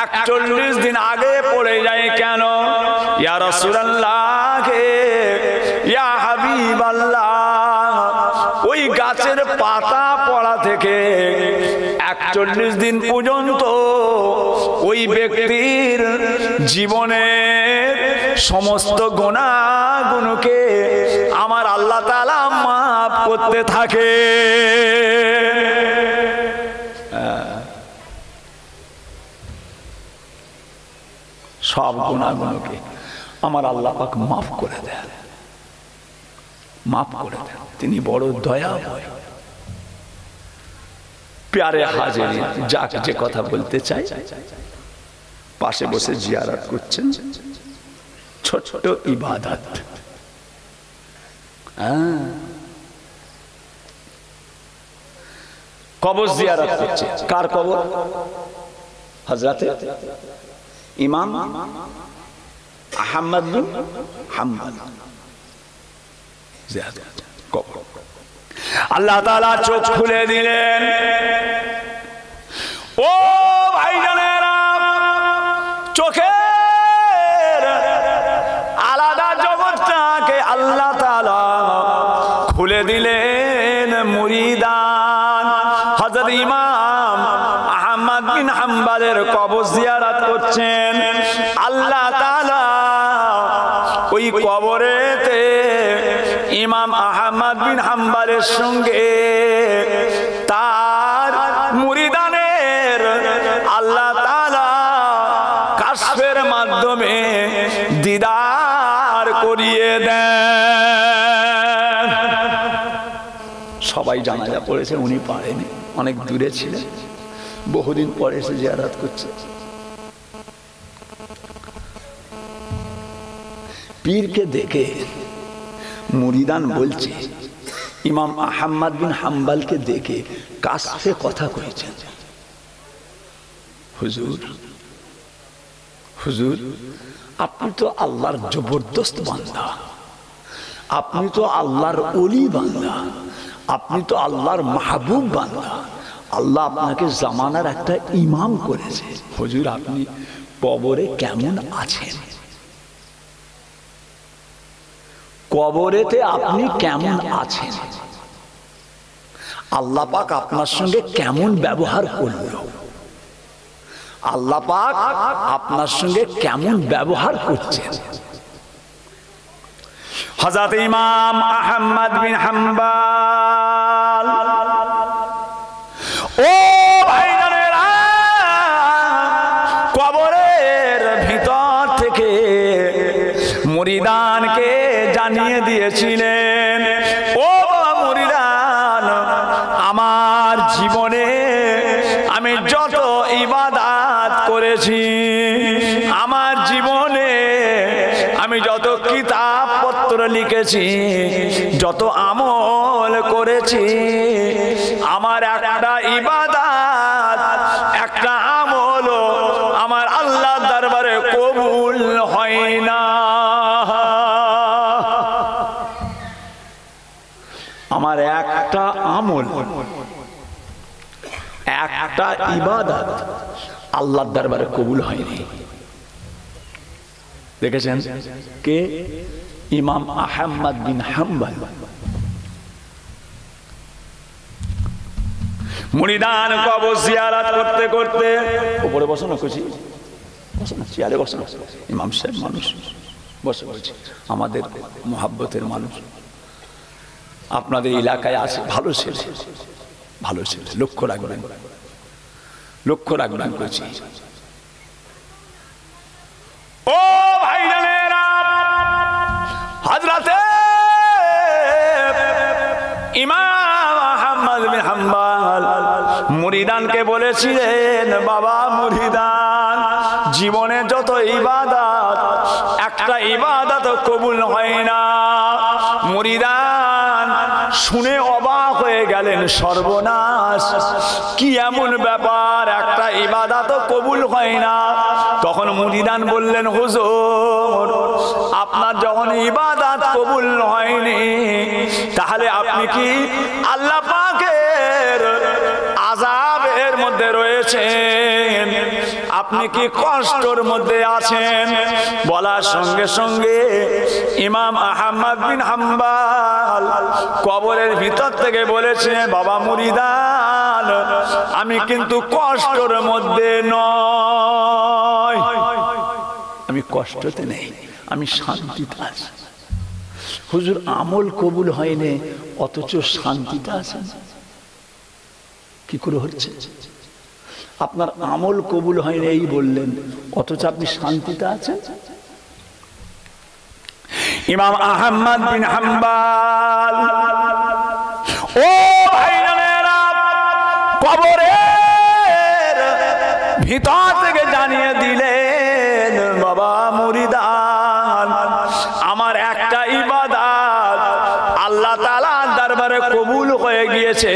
41 দিন আগে পড়ে যায় কেন? ইয়া রাসূলুল্লাহ, ইয়া হাবিবাল্লাহ, ওই গাছের পাতা পড়া থেকে 41 দিন পর্যন্ত ওই ব্যক্তির জীবনের সমস্ত গুনাহগুলোকে আমার আল্লাহ তাআলা মাফ করতে থাকে। সব গুনাহগুলোকে আমার আল্লাহ পাক মাফ করে দেন, মাফ করে দেন। তিনি বড় দয়াময়। প্যারে হাজিরিন, যাক যে কথা বলতে চাই, পাশে বসে জিয়ারত করছেন, ছোট ছোট ইবাদত। কবর জিয়ারত করছে। কার কবর? হযরতে ইমাম আহমদ বিন হাম্বল জিয়ারত কবর। আল্লাহ তাআলা চোখ খুলে দিলেন। ও ভাইজানেরা, চোখের আলাদা জগৎটাকে আল্লাহ তাআলা খুলে দিলেন। মুরিদান হযরত ইমাম আহমদ বিন হাম্বলের কবর জিয়ারত করছেন। আল্লাহ তাআলা ওই কবরেতে ইমাম আহমদ বিন হাম্বলের সঙ্গে তার মুরিদানের আল্লাহ তাআলা কাশফের মাধ্যমে দিদার করিয়ে দেন। সবাই জানাজা পড়েছে, উনি পারেনি, অনেক দূরে ছিলেন, বহুদিন পরে এসে জিয়ারত করছে। পীরকে দেখে মুরিদান বলছে, ইমাম আহমদ বিন হাম্বলকে দেখে কাশফে কথা কইছেন, হুজুর হুজুর, আপনি তো আল্লাহর জবরদস্ত বান্দা, আপনি তো আল্লাহর ওলি বান্দা, আপনি তো আল্লাহর মাহবুব বান্দা, আল্লাহ আপনাকে জামানার একটা ইমাম করেছে। হুজুর, আপনি কবরে কেমন আছেন? কবরেতে আপনি কেমন আছেন? আল্লাহ পাক আপনার সঙ্গে কেমন ব্যবহার করল? আল্লাহ পাক আপনার সঙ্গে কেমন ব্যবহার করছেন? হযরত ইমাম আহমদ বিন হাম্বল, ও ভাইজানেরা, কবরের ভিতর থেকে মুরিদানকে জানিয়ে দিয়েছিলেন, ও মুরিদান, আমার জীবনে আমি যত ইবাদত করেছি, আমার জীবনে আমি যত কিতাব পত্র লিখেছি, যত আমল করেছি, আমার একটা ইবাদত, একটা আমল আমার আল্লাহর দরবারে কবুল হয় না। আমার একটা আমল, একটা ইবাদত আল্লাহর দরবারে কবুল হয়নি। দেখেছেন কে? ইমাম আহমদ বিন হাম্বল। মুরিদান কবর জিয়ারত করতে করতে, উপরে বসো না, খুশি বসো না, চেয়ারে বসো না, ইমাম সাহেব মানুষ, বসে বলছি, আমাদের মোহাব্বতের মানুষ, আপনাদের এলাকায় আছে, ভালো ছেলে, ভালো ছেলে, লক্ষ্য রাখবেন, লক্ষ্য রাখবেন। করছি হাম্বল মুরিদানকে বলেছিলেন, বাবা মুরিদান, জীবনে যত ইবাদত, একটা ইবাদত কবুল হয় না। মুরিদান শুনে অবাক হয়ে গেলেন, সর্বনাশ, কি এমন ব্যাপার, একটা ইবাদত কবুল হয় না। তখন মুরিদান বললেন, হুজুর, আপনার যখন ইবাদত কবুল হয়নি, তাহলে আপনি কি আল্লাহ পাকের আযাবের মধ্যে রয়েছেন, আপনি কি কষ্টের মধ্যে আছেন? বলার সঙ্গে সঙ্গে ইমাম আহমদ বিন হাম্বল কবরের ভিতর থেকে বলেছেন, বাবা মুরিদান, আমি কিন্তু কষ্টের মধ্যে নয়, আমি কষ্টতে নেই, আমি শান্তিতে আছি। হুজুর, আমল কবুল হয়নি অথচ শান্তিতে আছেন, কি করে হচ্ছে? আপনার আমল কবুল হয়নি এই বললেন, অথচ আপনি শান্তিতে আছেন। ইমাম আহমদ বিন হাম্বল, ও ভাইরা, কবরের ভিতর থেকে জানিয়ে দিলেন, বাবা মুরিদান, আমার একটা ইবাদত আল্লাহ তাআলার দরবারে কবুল হয়ে গিয়েছে।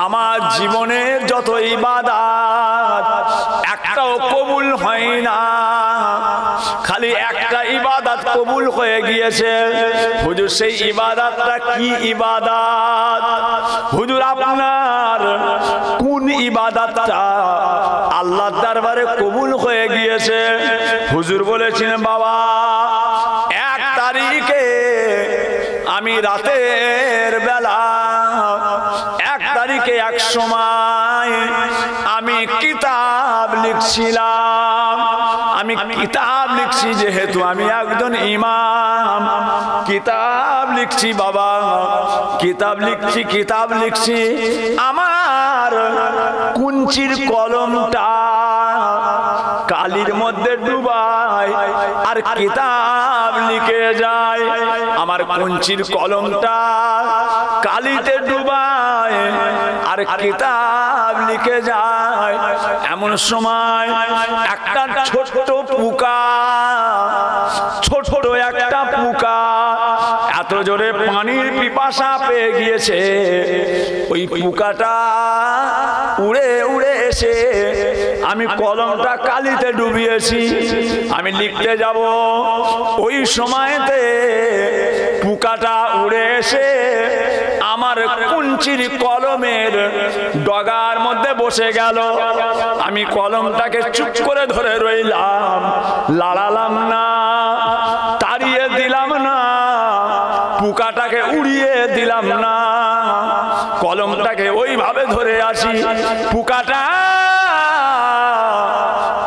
আমার জীবনের যত ইবাদত একটাও কবুল হয় না, খালি একটা ইবাদত কবুল হয়ে গিয়েছে। হুজুর, সেই ইবাদতটা কি ইবাদত? হুজুর, আপনার কোন ইবাদতটা আল্লাহর দরবারে কবুল হয়ে গিয়েছে? হুজুর বলেছেন, বাবা, 1 তারিখে আমি রাতের বেলা, 1 তারিখে এক সময় আমি কিতাব লিখছিলাম। আমি কিতাব লিখছি, যেহেতু আমি একজন ইমাম, কিতাব লিখছি বাবা, কিতাব লিখছি, আমার কুঞ্চির কলমটা কালির মধ্যে ডুবাই আর কিতাব লিখে যায়। আমার কুঞ্চির কলমটা কালিতে ডুবায় আর কিতাব লিখে যায়। এমন সময় একটা ছোট পোকা, ছোট একটা পোকা এত জোরে পানির পিপাসা পেয়ে গিয়েছে, ওই পোকাটা উড়ে উড়ে এসে আমি কলমটা কালিতে ডুবিয়েছি, আমি লিখতে যাব, ওই সময়তে পোকাটা উড়ে এসে আমার কুঞ্চির কলমের ডগার মধ্যে বসে গেল। আমি কলমটাকে চুপ করে ধরে রইলাম, লাড়ালাম না, তাড়িয়ে দিলাম না, পোকাটাকে উড়িয়ে দিলাম না, কলমটাকে ওইভাবে ধরে আছি। পোকাটা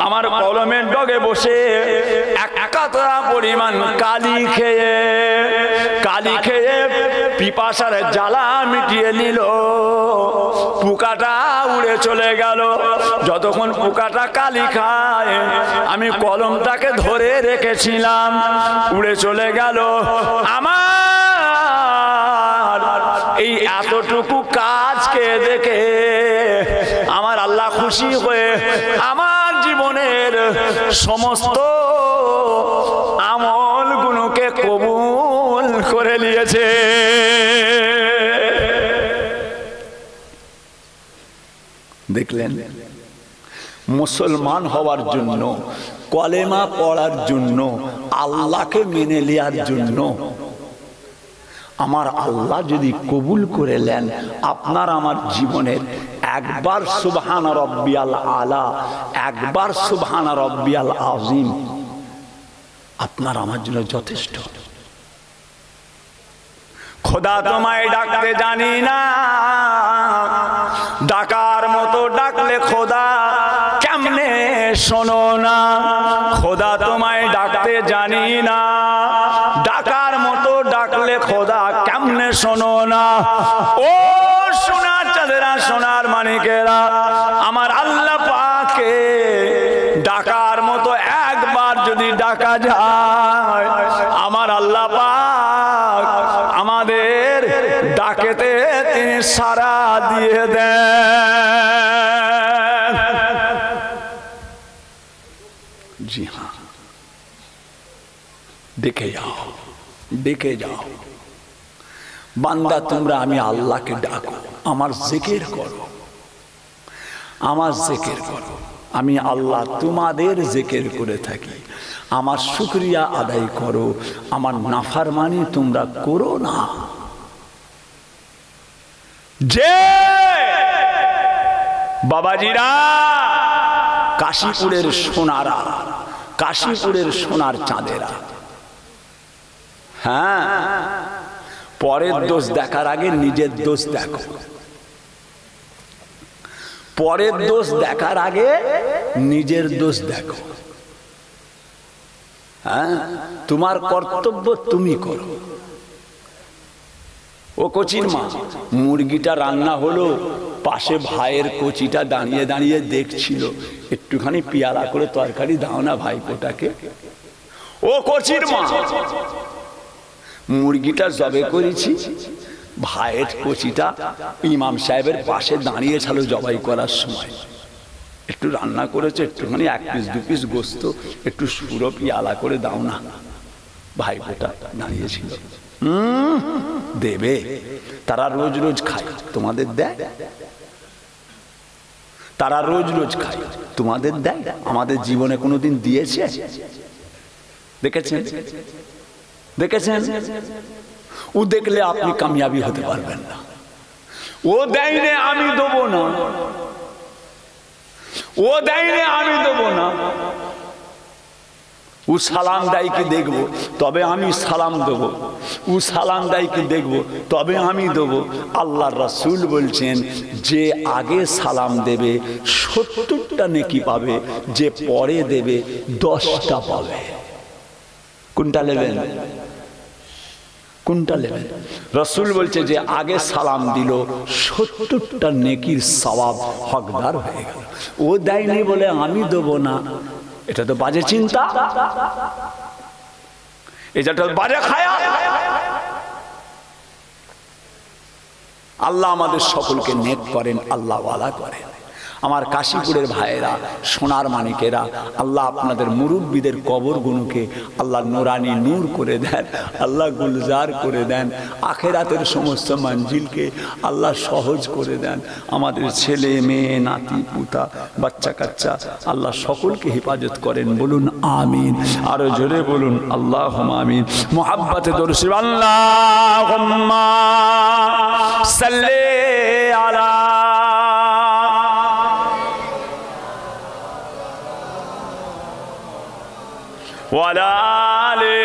আমার কলমের ডগে বসে এক কাতরা পরিমাণ কালি খেয়ে পিপাসার জ্বালা মিটিয়ে নিল। পোকাটা উড়ে চলে গেল। যতক্ষণ পোকাটা কালি খায়, আমি কলমটাকে ধরে রেখেছিলাম, উড়ে চলে গেল। আমার এই এতটুকু কাজকে দেখে আমার আল্লাহ খুশি হয়ে আমার জীবনের সমস্ত আমলগুলোকে কবুল করে নিয়েছে। দেখলেন, মুসলমান হওয়ার জন্য, কলেমা পড়ার জন্য, আল্লাহকে মেনে নেওয়ার জন্য আমার আল্লাহ যদি কবুল করে নেন, আপনার আমার জীবনের একবার সুবহান রব্বিয়াল আলা, একবার সুবহান রব্বিয়াল আযীম আপনার আমার জন্য যথেষ্ট। খোদা তোমায় ডাকতে জানি না, ডাকার মতো ডাকলে খোদা কেমনে শোনো না। খোদা তোমায় ডাকতে জানি না, ডাকার মতো ডাকলে খোদা কেমনে শোনো না। ও সোনার চাঁদেরা, সোনার মানিকেরা, আমার আল্লাহ পাকে ডাকার মতো একবার যদি ডাকা যায়, আমার আল্লাহ পাক আমাদের ডাকেতে তিনি সাড়া দিয়ে দিয়ে দেন। জি হ্যাঁ, দেখে যাও, দেখে যাও বান্দা তোমরা, আমি আল্লাহকে ডাকো, আমার জিকির করো, আমার জিকির করো। আমি আল্লাহ তোমাদের জিকির করে থাকি, আমার শুকরিয়া আদায় করো, আমার নাফরমানি তোমরা করো না। যে বাবাজিরা, কাশীপুরের সোনারা, কাশীপুরের সোনার চাঁদেরা, হ্যাঁ, পরের দোষ দেখার আগে নিজের দোষ দেখো, পরের দোষ দেখার আগে নিজের দোষ দেখো। হ্যাঁ, তোমার কর্তব্য তুমি করো। ও কচির মা, মুরগিটা রান্না হলো, পাশে ভাইয়ের কচিটা দাঁড়িয়ে দাঁড়িয়ে দেখছিল, একটুখানি পেয়ালা করে তরকারি দাও না ভাইপোটাকে। ও কচির মা, মুরগিটা জবে করেছি, ভাইয়ের কচিটা ইমাম সাহেবের পাশে দাঁড়িয়েছিল জবাই করার সময়, একটু রান্না করেছে, একটুখানি এক পিস দু পিস গোস্ত একটু সুরো পিয়ালা করে দাও না। ভাইপোটা দাঁড়িয়েছিল, দেবে। তারা রোজ রোজ খায়, তোমাদের দেয়? তারা রোজ রোজ খায়, তোমাদের দেয়? আমাদের জীবনে কোনোদিন দিয়েছে? দেখেছেন? দেখেছেন? ও দেখলে আপনি কামিয়াবি হতে পারবেন না। ও দেয়নি আমি দেবো না, ও দেয়নি আমি দেবো না। ও সালাম দেয় কি দেখবো, তবে আমি সালাম দেবো। ও সালাম দেয় কি দেখবো, তবে আমি দেবো। আল্লাহর রাসূল বলছেন, যে আগে সালাম দেবে 70টা নেকি পাবে, যে পরে দেবে 10টা পাবে। কোনটা নেবেন? কোনটা নেবেন? রাসূল বলছে, যে আগে সালাম দিল 70টা নেকির সওয়াব হকদার হয়ে গেল। ও দেয়নি বলে আমি দেবো না, এটা তো বাজে চিন্তা, এটা তো বাজে খায়াল। আল্লাহ আমাদের সকলকে নেক করেন, আল্লাহ ওয়ালা করেন। আমার কাশীপুরের ভাইয়েরা, সোনার মানিকেরা, আল্লাহ আপনাদের মুরব্বীদের কবরগুলোকে আল্লাহ নুরানি নূর করে দেন, আল্লাহ গুলজার করে দেন, আখেরাতের সমস্ত মঞ্জিলকে আল্লাহ সহজ করে দেন। আমাদের ছেলে মেয়ে নাতি পুতা বাচ্চা কাচ্চা আল্লাহ সকলকে হেফাজত করেন, বলুন আমিন। আরো জোরে বলুন আল্লাহুম্মা আমিন। মুহাব্বতে দরুদ শরীফ, আল্লাহুম্মা সাল্লি আলা वाला ले।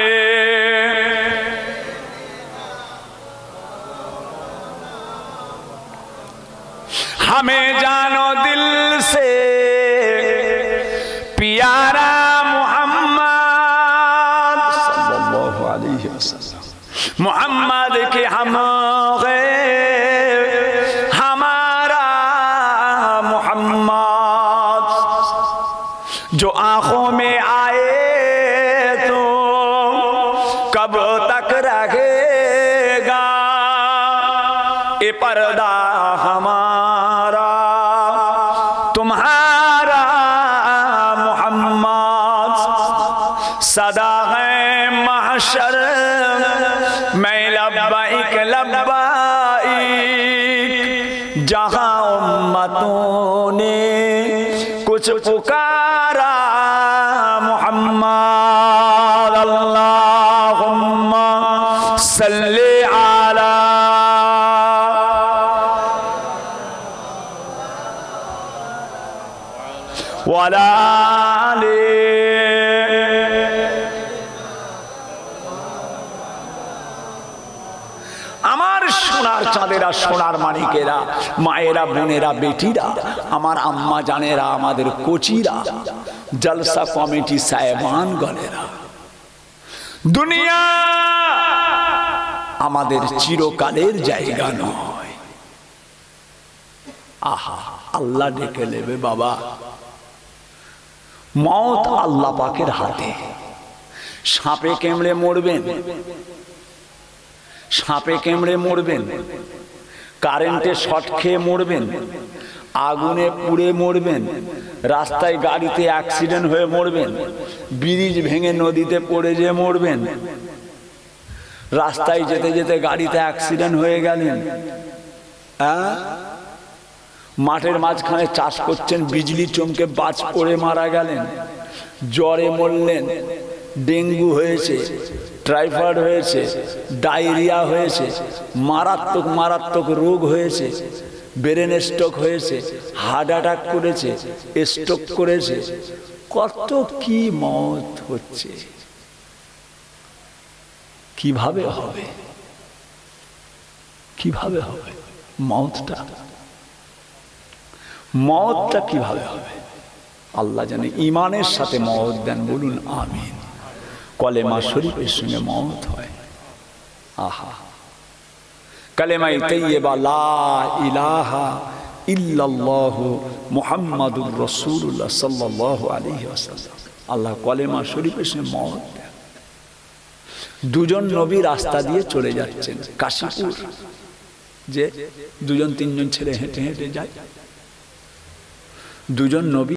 हमें जानो दिल से प्यारा मोहम्मद सल्लल्लाहु अलैहि वसल्लम, मोहम्मद के हम गए हमारा मोहम्मद, जो आंखों में आए कब तक रहेगा ये पर्दा हमारा तुम्हारा मोहम्मद, सदा है महशर मैं लब्बाइक लब्बाइक, जहां उम्मतों ने कुछ पुकारा मोहम्मद। अल्लाहुम्मा सल्ली अला वाला ले। আমার সোনার চাঁদেরা, সোনার মানিকেরা, মায়েরা, বোনেরা, বেটিরা, আমার আম্মা জানেরা, আমাদের কোচিরা, জলসা কমিটি সাহেবান গণেরা, দুনিয়া আমাদের চিরকালের জায়গা নয়। আহা, আল্লাহ ডেকে নেবে বাবা। মওত আল্লাহ পাকের হাতে। সাপে কামড়ে মরবেন, সাপে কামড়ে মরবেন, কারেন্টে শর্ট খেয়ে মরবেন, আগুনে পুড়ে মরবেন, রাস্তায় গাড়িতে অ্যাক্সিডেন্ট হয়ে মরবেন, ব্রিজ ভেঙে নদীতে পড়ে যেয়ে মরবেন, রাস্তায় যেতে যেতে গাড়িতে অ্যাক্সিডেন্ট হয়ে গেলেন, মাঠের মাঝখানে চাষ করছেন, বিজলি চমকে বাজ পড়ে মারা গেলেন, জ্বরে মরলেন, ডেঙ্গু হয়েছে, টাইফয়েড হয়েছে, ডায়রিয়া হয়েছে, মারাত্মক মারাত্মক রোগ হয়েছে, ব্রেন স্ট্রোক হয়েছে, হার্ট অ্যাটাক করেছে, স্ট্রোক করেছে, কত কি মত হচ্ছে। কিভাবে হবে, কিভাবে হবে মওতটা, মওতটা কিভাবে হবে আল্লাহ জানে। ঈমানের সাথে মওত দেন, বলুন আমিন। কলেমা শরীফের সঙ্গে মওত হয়। আহা, কালেমায়ে তাইয়্যিবা লা ইলাহা ইল্লাল্লাহু মুহাম্মাদুর রাসূলুল্লাহ সাল্লাল্লাহু আলাইহি ওয়াসাল্লাম। আল্লাহ কলেমা শরীফের সঙ্গে মওত দেন। দুজন নবী রাস্তা দিয়ে চলে যাচ্ছেন কাশীপুর, যে দুজন তিনজন ছেলে হেঁটে হেঁটে যায়, দুজন নবী